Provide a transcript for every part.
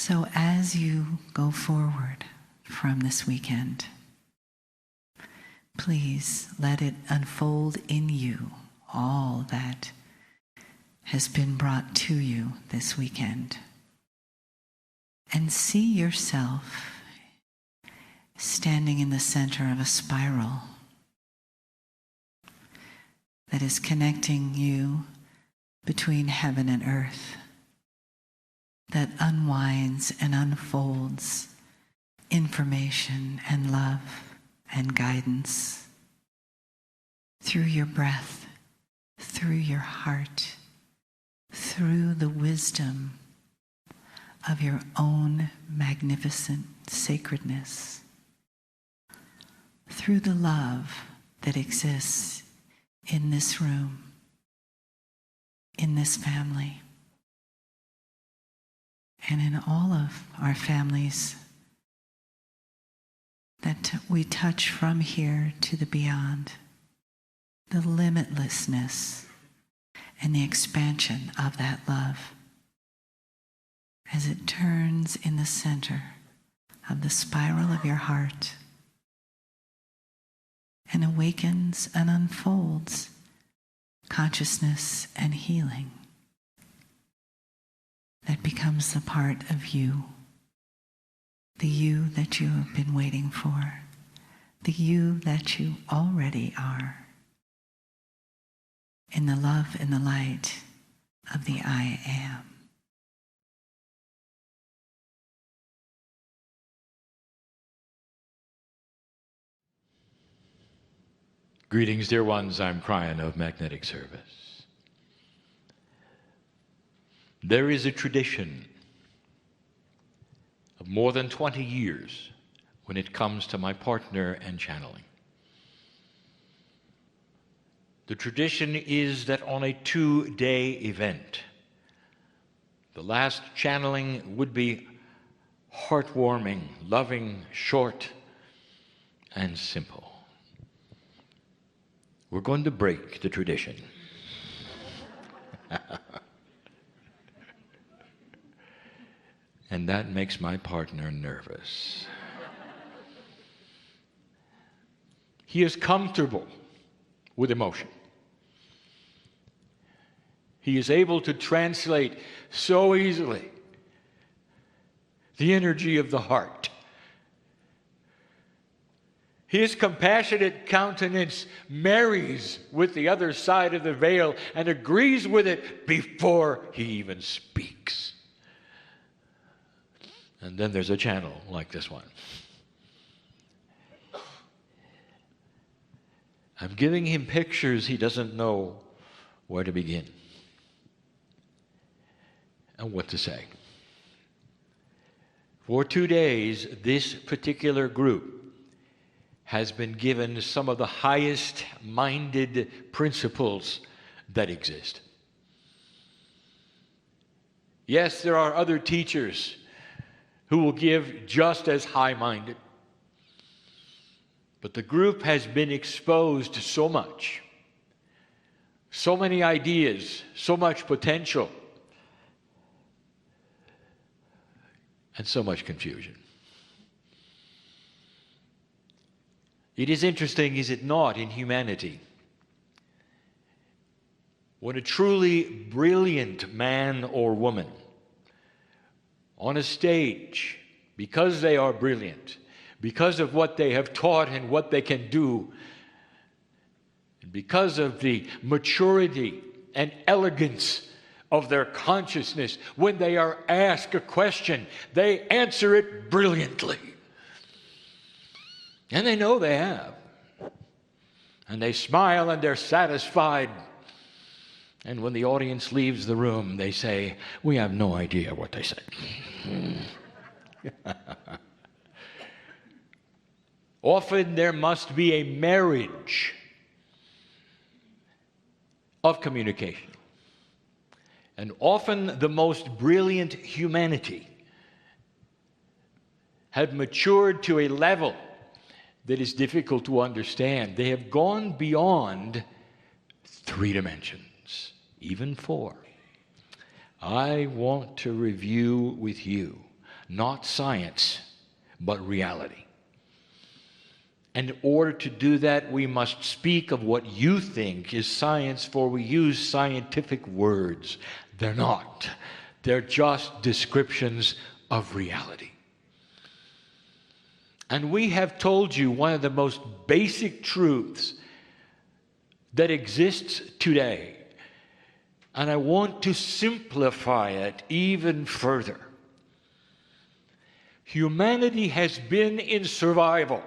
So as you go forward from this weekend, please let it unfold in you all that has been brought to you this weekend. And see yourself standing in the center of a spiral that is connecting you between heaven and earth, that unwinds and unfolds information and love and guidance through your breath, through your heart, through the wisdom of your own magnificent sacredness, through the love that exists in this room, in this family, and in all of our families that we touch from here to the beyond, the limitlessness and the expansion of that love as it turns in the center of the spiral of your heart and awakens and unfolds consciousness and healing that becomes the part of you, the you that you have been waiting for, the you that you already are, in the love and the light of the I am. Greetings, dear ones. I'm Kryon of Magnetic Service. There is a tradition of more than 20 years when it comes to my partner and channeling. The tradition is that on a 2-day event, the last channeling would be heartwarming, loving, short, and simple. We're going to break the tradition. And that makes my partner nervous. He is comfortable with emotion. He is able to translate so easily the energy of the heart. His compassionate countenance marries with the other side of the veil and agrees with it before he even speaks. And then there's a channel like this one. I'm giving him pictures he doesn't know where to begin and what to say. For 2 days, this particular group has been given some of the highest-minded principles that exist. Yes, there are other teachers who will give just as high-minded, but the group has been exposed to so much, so many ideas, so much potential, and so much confusion. It is interesting, is it not, in humanity, when a truly brilliant man or woman on a stage, because they are brilliant, because of what they have taught and what they can do, and because of the maturity and elegance of their consciousness, when they are asked a question, they answer it brilliantly. And they know they have. And they smile and they're satisfied. And when the audience leaves the room, they say, "We have no idea what they said." Often there must be a marriage of communication. And often the most brilliant humanity have matured to a level that is difficult to understand. They have gone beyond 3 dimensions, even 4. I want to review with you not science, but reality. And in order to do that, we must speak of what you think is science, for we use scientific words. They're not. They're just descriptions of reality. And we have told you one of the most basic truths that exists today. And I want to simplify it even further. Humanity has been in survival.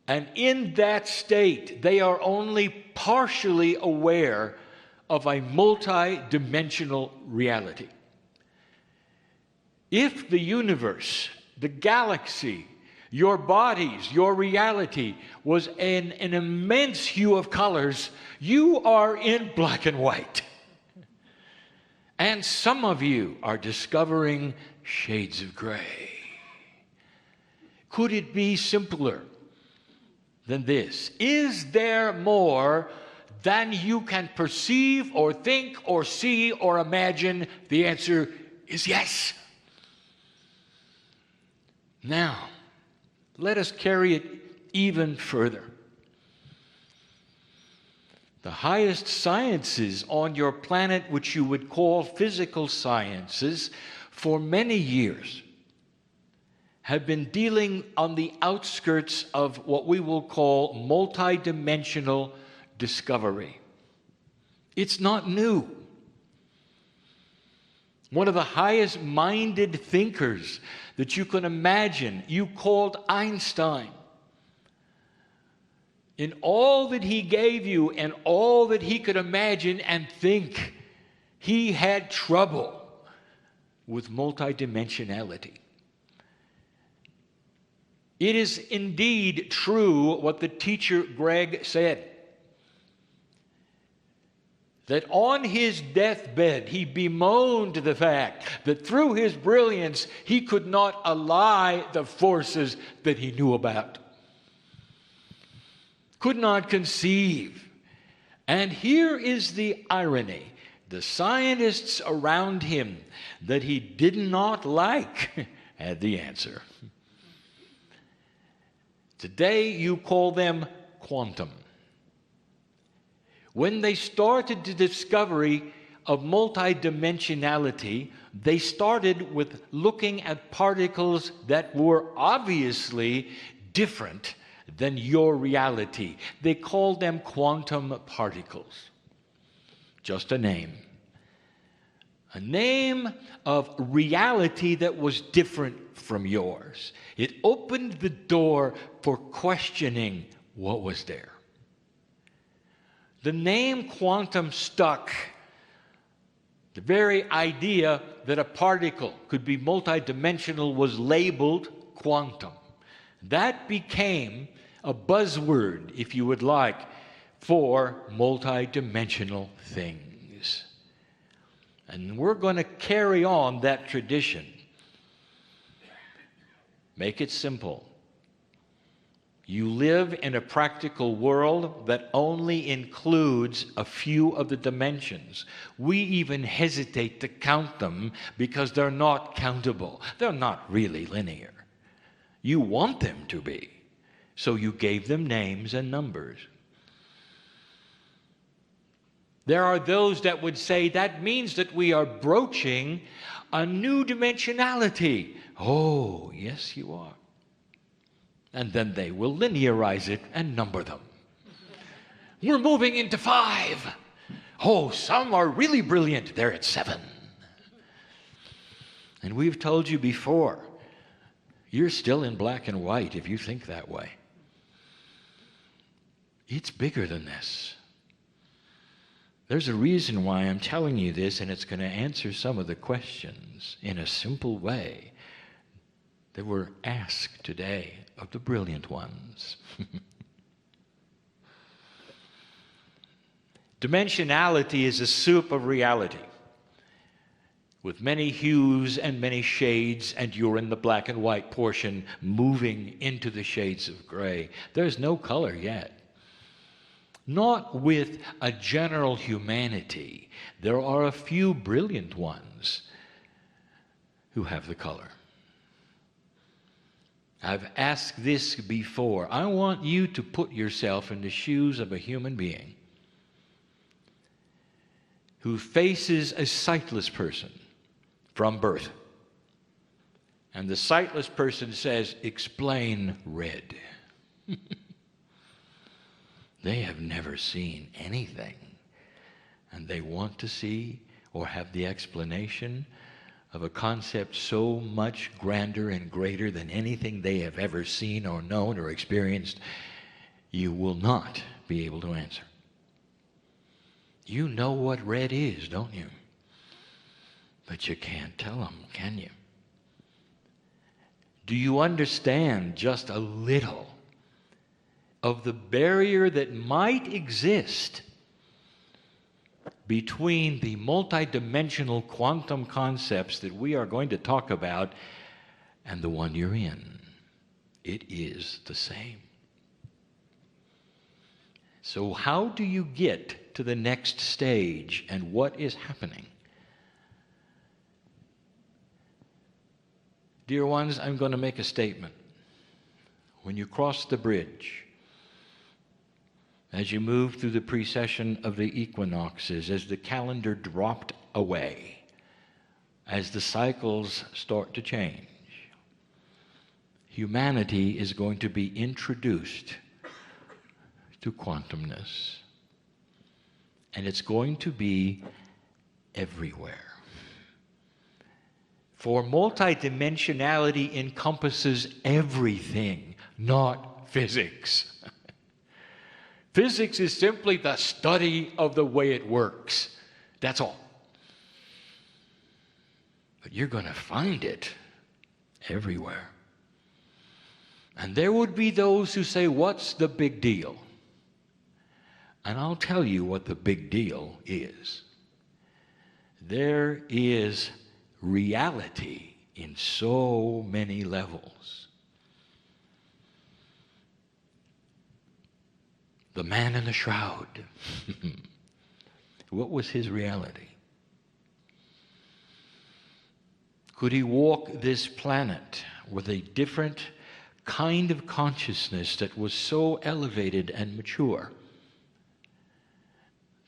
And in that state, they are only partially aware of a multi-dimensional reality. If the universe, the galaxy, your bodies, your reality was in an immense hue of colors, you are in black and white. And some of you are discovering shades of gray. Could it be simpler than this? Is there more than you can perceive or think or see or imagine? The answer is yes. Now, let us carry it even further. The highest sciences on your planet, which you would call physical sciences, for many years have been dealing on the outskirts of what we will call multidimensional discovery. It's not new. One of the highest-minded thinkers that you can imagine, you called Einstein. In all that he gave you and all that he could imagine and think, he had trouble with multidimensionality. It is indeed true what the teacher Greg said, that on his deathbed he bemoaned the fact that through his brilliance he could not ally the forces that he knew about, could not conceive. And here is the irony. The scientists around him that he did not like had the answer. Today you call them quantum. When they started the discovery of multidimensionality, they started with looking at particles that were obviously different than your reality. They called them quantum particles. Just a name. A name of reality that was different from yours. It opened the door for questioning what was there. The name quantum stuck. The very idea that a particle could be multidimensional was labeled quantum. That became a buzzword, if you would like, for multidimensional things. And we're going to carry on that tradition. Make it simple. You live in a practical world that only includes a few of the dimensions. We even hesitate to count them because they're not countable. They're not really linear. You want them to be, so you gave them names and numbers. There are those that would say that means that we are broaching a new dimensionality. Oh, yes, you are. And then they will linearize it and number them. We're moving into 5. Oh, some are really brilliant. They're at 7. And we've told you before, you're still in black and white if you think that way. It's bigger than this. There's a reason why I'm telling you this, and it's going to answer some of the questions in a simple way that were asked today of the brilliant ones. Dimensionality is a soup of reality with many hues and many shades, and you're in the black and white portion moving into the shades of gray. There's no color yet. Not with a general humanity. There are a few brilliant ones. who have the color. I've asked this before. I want you to put yourself in the shoes of a human being who faces a sightless person from birth. And the sightless person says, "Explain red." They have never seen anything, and they want to see or have the explanation of a concept so much grander and greater than anything they have ever seen or known or experienced. You will not be able to answer. You know what red is, don't you? But you can't tell them, can you? Do you understand just a little of the barrier that might exist between the multidimensional quantum concepts that we are going to talk about and the one you're in? It is the same. So how do you get to the next stage, and what is happening? Dear ones, I'm going to make a statement. When you cross the bridge, as you move through the precession of the equinoxes, as the calendar dropped away, as the cycles start to change, humanity is going to be introduced to quantumness. And it's going to be everywhere. For multidimensionality encompasses everything, not physics. Physics is simply the study of the way it works. That's all. But you're going to find it everywhere. And there would be those who say, "What's the big deal?" And I'll tell you what the big deal is. There is reality in so many levels. The man in the shroud. What was his reality? Could he walk this planet with a different kind of consciousness that was so elevated and mature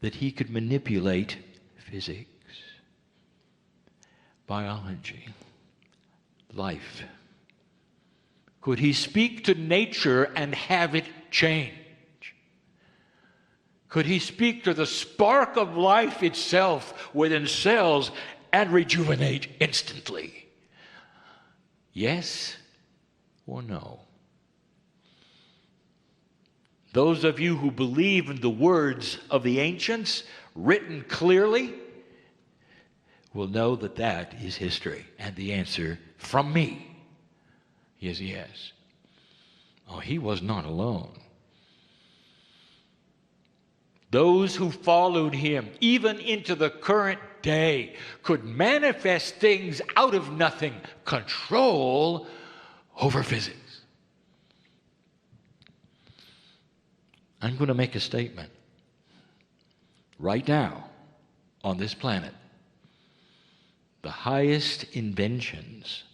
that he could manipulate physics, biology, life? Could he speak to nature and have it change? Could he speak to the spark of life itself within cells and rejuvenate instantly? Yes or no? Those of you who believe in the words of the ancients, written clearly, will know that that is history. And the answer from me is yes. Oh, he was not alone. Those who followed him, even into the current day, could manifest things out of nothing, control over physics. I'm going to make a statement right now on this planet. The highest inventions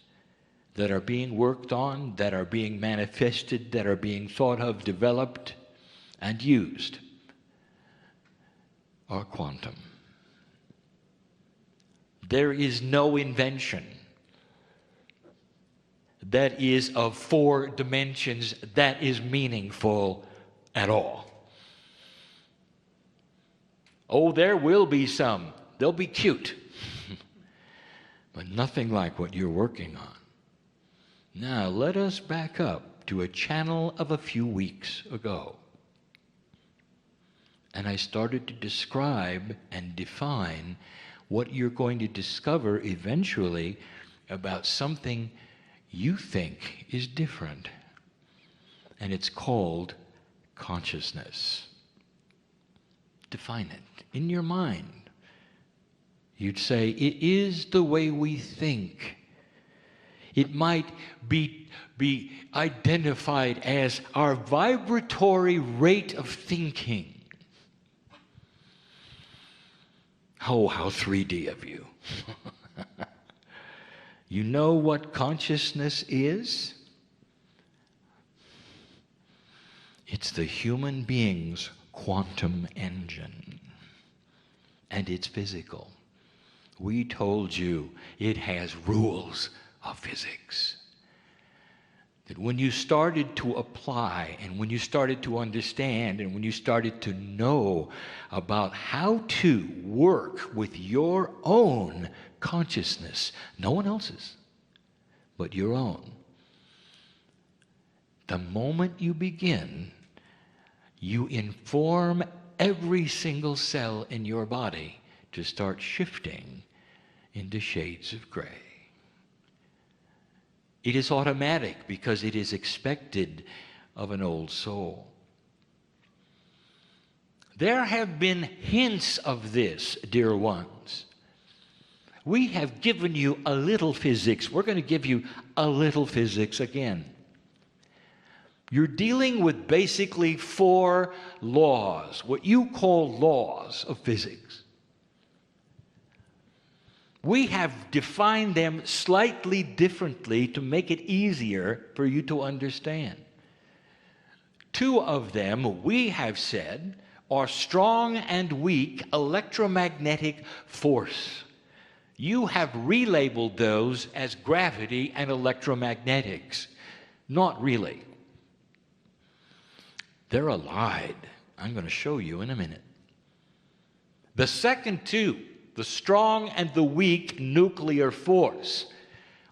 that are being worked on, that are being manifested, that are being thought of, developed, and used are quantum. There is no invention that is of 4 dimensions that is meaningful at all. Oh, there will be some. They'll be cute. But nothing like what you're working on. Now, let us back up to a channel of a few weeks ago. And I started to describe and define what you're going to discover eventually about something you think is different. And it's called consciousness. Define it in your mind. You'd say, it is the way we think. It might be identified as our vibratory rate of thinking. Oh, how 3D of you. You know what consciousness is? It's the human being's quantum engine. And it's physical. We told you it has rules of physics. That when you started to apply, and when you started to understand, and when you started to know about how to work with your own consciousness, no one else's, but your own, the moment you begin, you inform every single cell in your body to start shifting into shades of gray. It is automatic because it is expected of an old soul. There have been hints of this, dear ones. We have given you a little physics. We're going to give you a little physics again. You're dealing with basically 4 laws, what you call laws of physics. We have defined them slightly differently to make it easier for you to understand. 2 of them, we have said, are strong and weak electromagnetic force. You have relabeled those as gravity and electromagnetics. Not really. They're allied. I'm going to show you in a minute. The second 2, the strong and the weak nuclear force,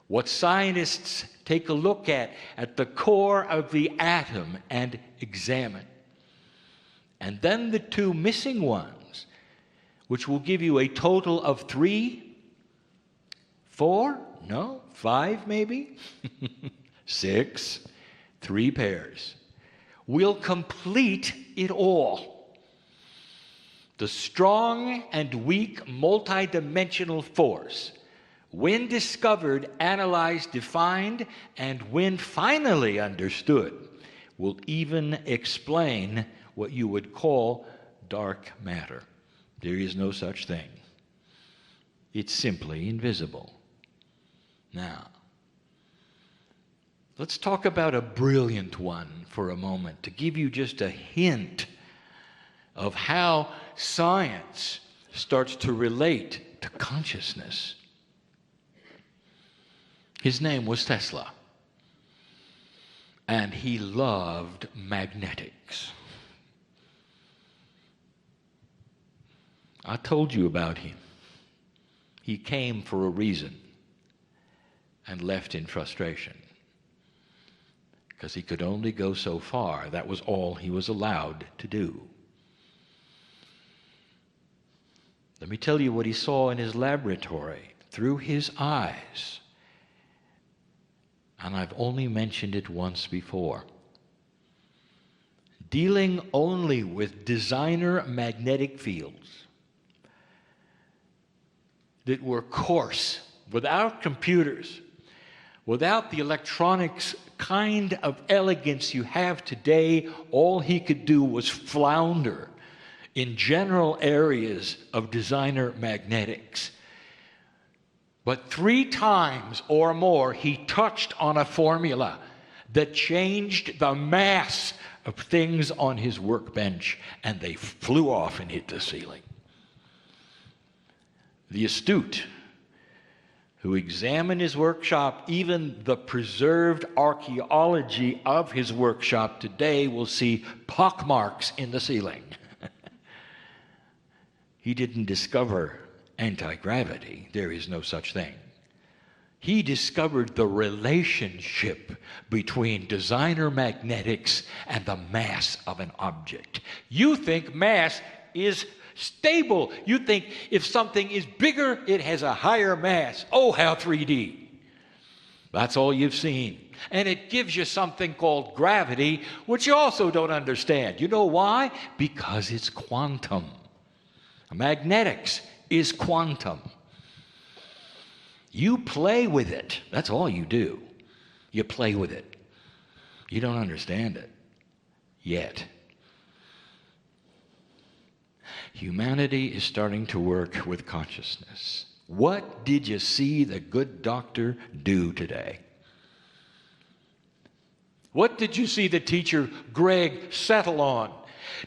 what scientists take a look at the core of the atom and examine. And then the 2 missing ones, which will give you a total of 3, 4, no, 5 maybe, 6, 3 pairs, will complete it all. The strong and weak multidimensional force, when discovered, analyzed, defined, and when finally understood, will even explain what you would call dark matter. There is no such thing. It's simply invisible. Now, let's talk about a brilliant one for a moment to give you just a hint of how science starts to relate to consciousness. His name was Tesla, and he loved magnetics. I told you about him. He came for a reason and left in frustration because he could only go so far. That was all he was allowed to do. Let me tell you what he saw in his laboratory through his eyes. And I've only mentioned it once before. Dealing only with designer magnetic fields that were coarse, without computers, without the electronics kind of elegance you have today, all he could do was flounder in general areas of designer magnetics. But 3 times or more he touched on a formula that changed the mass of things on his workbench, and they flew off and hit the ceiling. The astute who examine his workshop, even the preserved archaeology of his workshop today, will see pockmarks in the ceiling. He didn't discover anti-gravity. There is no such thing. He discovered the relationship between designer magnetics and the mass of an object. You think mass is stable. You think if something is bigger, it has a higher mass. Oh, how 3D. That's all you've seen. And it gives you something called gravity, which you also don't understand. You know why? Because it's quantum. Magnetics is quantum. You play with it. That's all you do. You play with it. You don't understand it yet. Humanity is starting to work with consciousness. What did you see the good doctor do today? What did you see the teacher Greg settle on?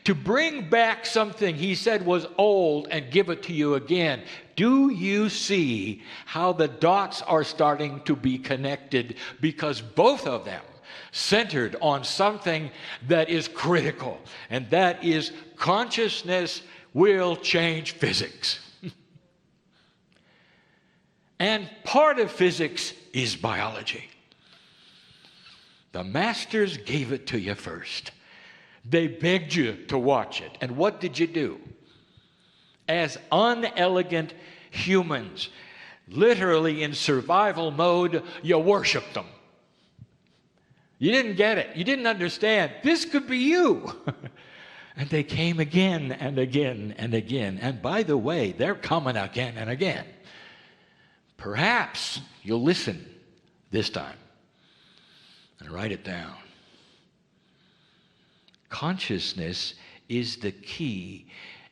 To bring back something he said was old and give it to you again. Do you see how the dots are starting to be connected? Because both of them centered on something that is critical, and that is consciousness will change physics. And part of physics is biology. The masters gave it to you first. They begged you to watch it. And what did you do? As unelegant humans, literally in survival mode, you worshiped them. You didn't get it. You didn't understand. This could be you. And they came again and again and again. And by the way, they're coming again and again. Perhaps you'll listen this time and write it down. Consciousness is the key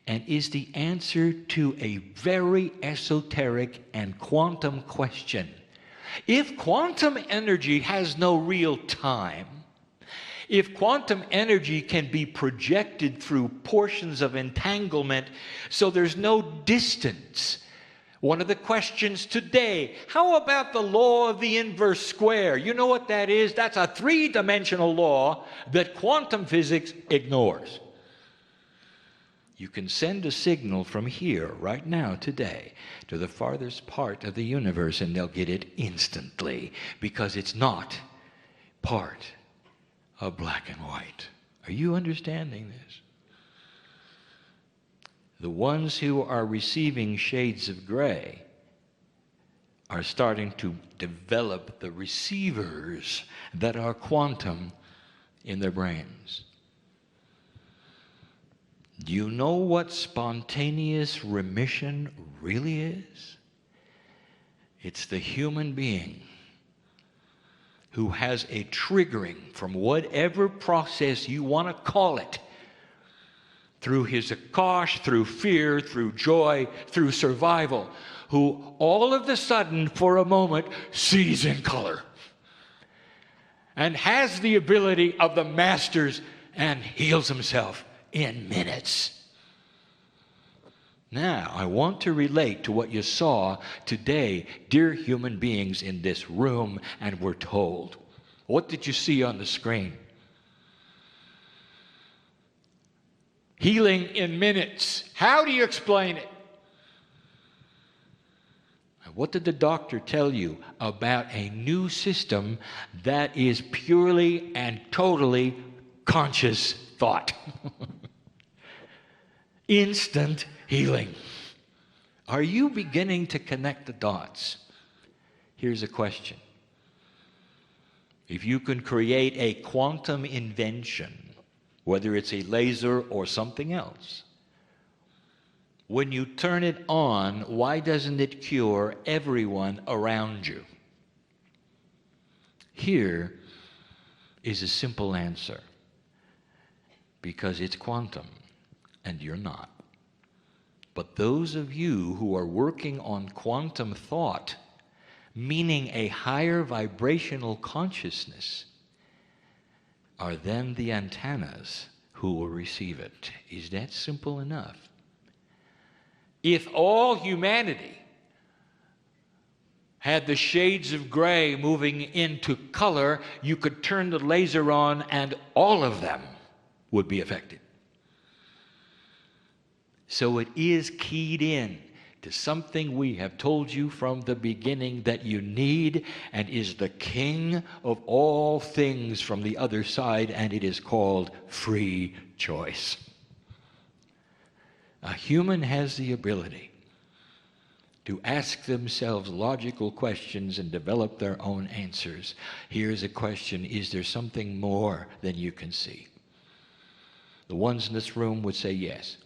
and is the answer to a very esoteric and quantum question. If quantum energy has no real time, if quantum energy can be projected through portions of entanglement so there's no distance, one of the questions today, how about the law of the inverse square? You know what that is? That's a three-dimensional law that quantum physics ignores. You can send a signal from here, right now, today, to the farthest part of the universe, and they'll get it instantly, because it's not part of black and white. Are you understanding this? The ones who are receiving shades of gray are starting to develop the receivers that are quantum in their brains. Do you know what spontaneous remission really is? It's the human being who has a triggering from whatever process you want to call it, through his akash, through fear, through joy, through survival, who all of a sudden, for a moment, sees in color and has the ability of the masters and heals himself in minutes. Now, I want to relate to what you saw today, dear human beings in this room, and were told. What did you see on the screen? Healing in minutes. How do you explain it? What did the doctor tell you about a new system that is purely and totally conscious thought? Instant healing. Are you beginning to connect the dots? Here's a question. If you can create a quantum invention, whether it's a laser or something else, when you turn it on, why doesn't it cure everyone around you? Here is a simple answer. Because it's quantum, and you're not. But those of you who are working on quantum thought, meaning a higher vibrational consciousness, are then the antennas who will receive it. Is that simple enough? If all humanity had the shades of gray moving into color, you could turn the laser on and all of them would be affected. So it is keyed in to something we have told you from the beginning that you need, and is the king of all things from the other side, and it is called free choice. A human has the ability to ask themselves logical questions and develop their own answers. Here's a question: is there something more than you can see? The ones in this room would say yes.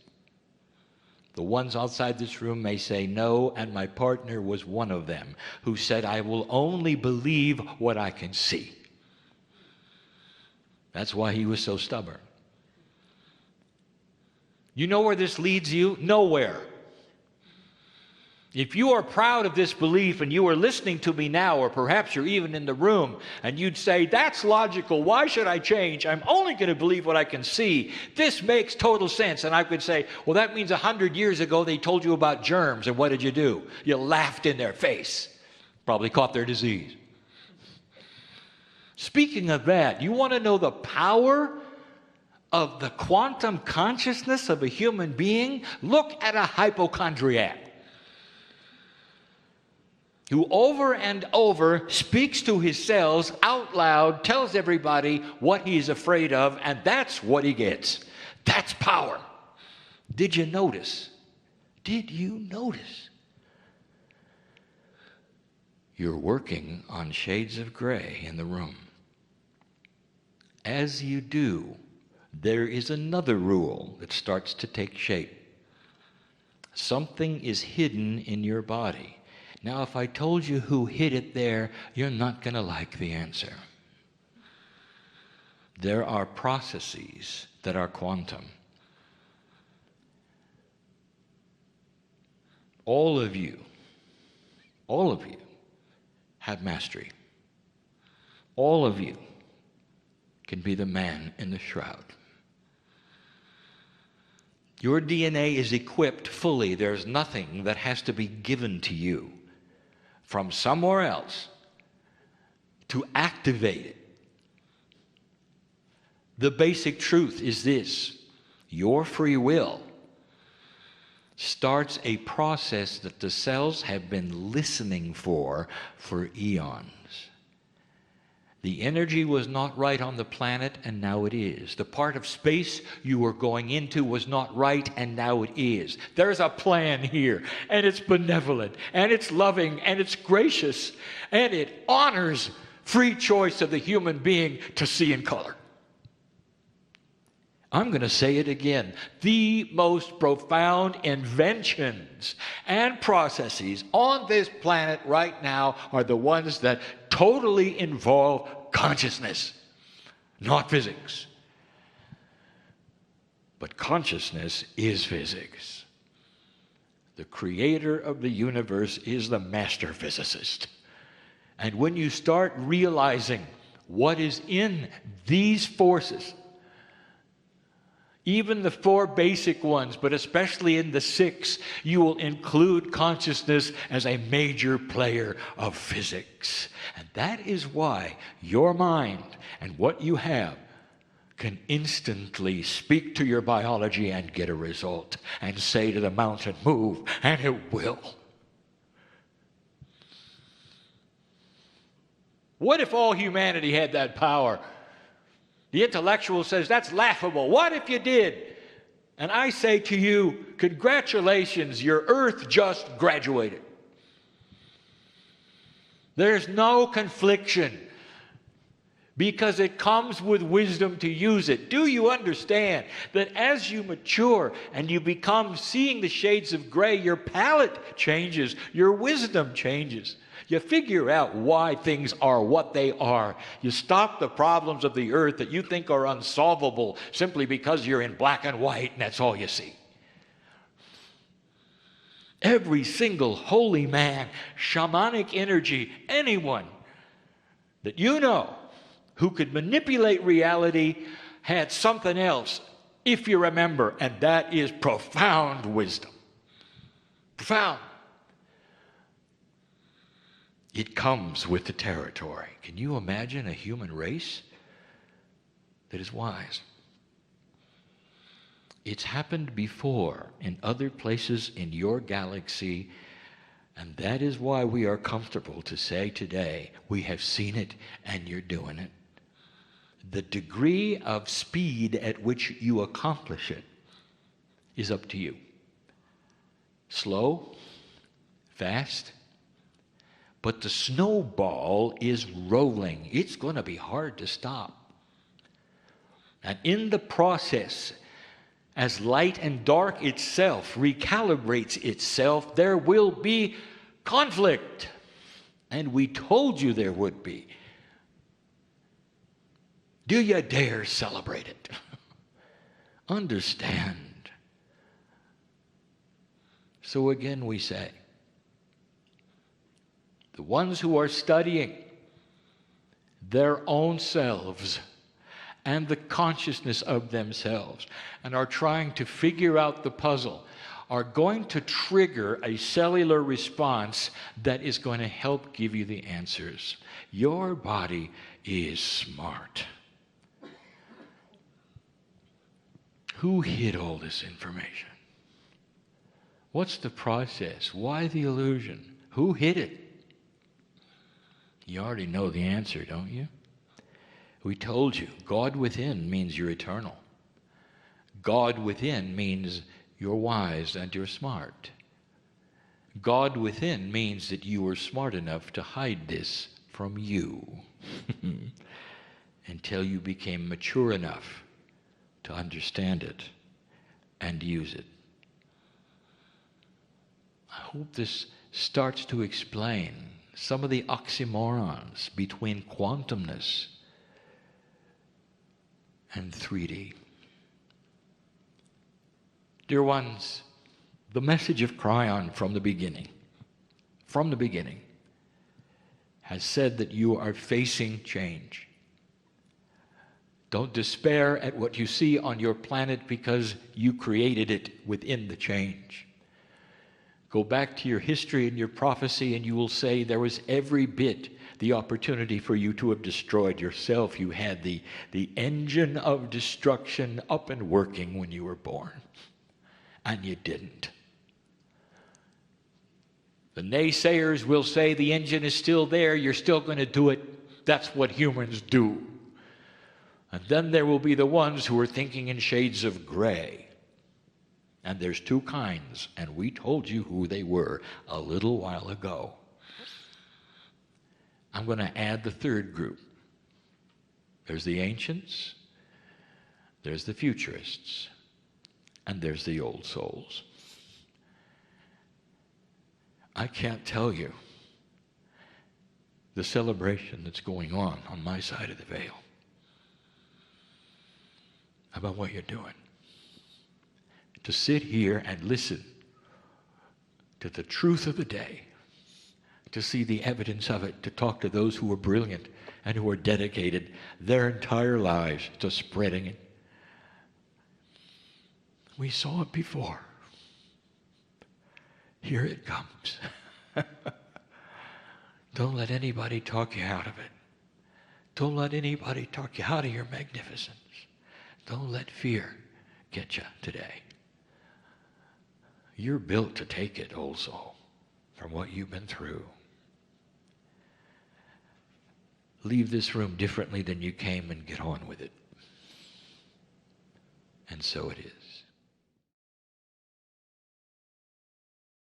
The ones outside this room may say no, and my partner was one of them who said, I will only believe what I can see. That's why he was so stubborn. You know where this leads you? Nowhere. If you are proud of this belief and you are listening to me now, or perhaps you're even in the room, and you'd say, that's logical, why should I change? I'm only going to believe what I can see. This makes total sense. And I could say, well, that means 100 years ago they told you about germs, and what did you do? You laughed in their face. Probably caught their disease. Speaking of that, you want to know the power of the quantum consciousness of a human being? Look at a hypochondriac who over and over speaks to his cells out loud, tells everybody what he's afraid of, and that's what he gets. That's power. Did you notice? Did you notice? You're working on shades of gray in the room. As you do, there is another rule that starts to take shape. Something is hidden in your body. Now, if I told you who hid it there, you're not going to like the answer. There are processes that are quantum. All of you have mastery. All of you can be the man in the shroud. Your DNA is equipped fully. There's nothing that has to be given to you from somewhere else to activate it. The basic truth is this: your free will starts a process that the cells have been listening for eons. The energy was not right on the planet, and now it is. The part of space you were going into was not right, and now it is. There's a plan here, and it's benevolent, and it's loving, and it's gracious, and it honors free choice of the human being to see in color. I'm going to say it again. The most profound inventions and processes on this planet right now are the ones that totally involve consciousness, not physics. But consciousness is physics. The creator of the universe is the master physicist. And when you start realizing what is in these forces, even the 4 basic ones, but especially in the 6, you will include consciousness as a major player of physics. And that is why your mind and what you have can instantly speak to your biology and get a result, and say to the mountain, move, and it will. What if all humanity had that power? The intellectual says, that's laughable. What if you did? And I say to you, congratulations, your Earth just graduated. There's no confliction, because it comes with wisdom to use it. Do you understand that as you mature and you become seeing the shades of gray, your palate changes, your wisdom changes. You figure out why things are what they are. You stop the problems of the earth that you think are unsolvable simply because you're in black and white and that's all you see. Every single holy man, shamanic energy, anyone that you know who could manipulate reality had something else, if you remember, and that is profound wisdom. Profound. It comes with the territory. Can you imagine a human race that is wise? It's happened before in other places in your galaxy, and that is why we are comfortable to say today, we have seen it and you're doing it. The degree of speed at which you accomplish it is up to you. Slow, fast, but the snowball is rolling. It's going to be hard to stop. And in the process, as light and dark itself recalibrates itself, there will be conflict. And we told you there would be. Do you dare celebrate it? Understand. So again we say, the ones who are studying their own selves and the consciousness of themselves and are trying to figure out the puzzle are going to trigger a cellular response that is going to help give you the answers. Your body is smart. Who hid all this information? What's the process? Why the illusion? Who hid it? You already know the answer, don't you? We told you, God within means you're eternal. God within means you're wise and you're smart. God within means that you were smart enough to hide this from you until you became mature enough to understand it and use it. I hope this starts to explain some of the oxymorons between quantumness and 3D. Dear ones, the message of Kryon from the beginning, has said that you are facing change. Don't despair at what you see on your planet because you created it within the change. Go back to your history and your prophecy and you will say there was every bit the opportunity for you to have destroyed yourself. You had the engine of destruction up and working when you were born, and you didn't. The naysayers will say the engine is still there, you're still going to do it. That's what humans do. And then there will be the ones who are thinking in shades of gray. And there's two kinds, and we told you who they were a little while ago. I'm going to add the third group. There's the ancients, there's the futurists, and there's the old souls. I can't tell you the celebration that's going on my side of the veil about what you're doing. To sit here and listen to the truth of the day, to see the evidence of it, to talk to those who are brilliant and who are dedicated their entire lives to spreading it. We saw it before. Here it comes. Don't let anybody talk you out of it. Don't let anybody talk you out of your magnificence. Don't let fear get you today. You're built to take it also from what you've been through. Leave this room differently than you came and get on with it. And so it is.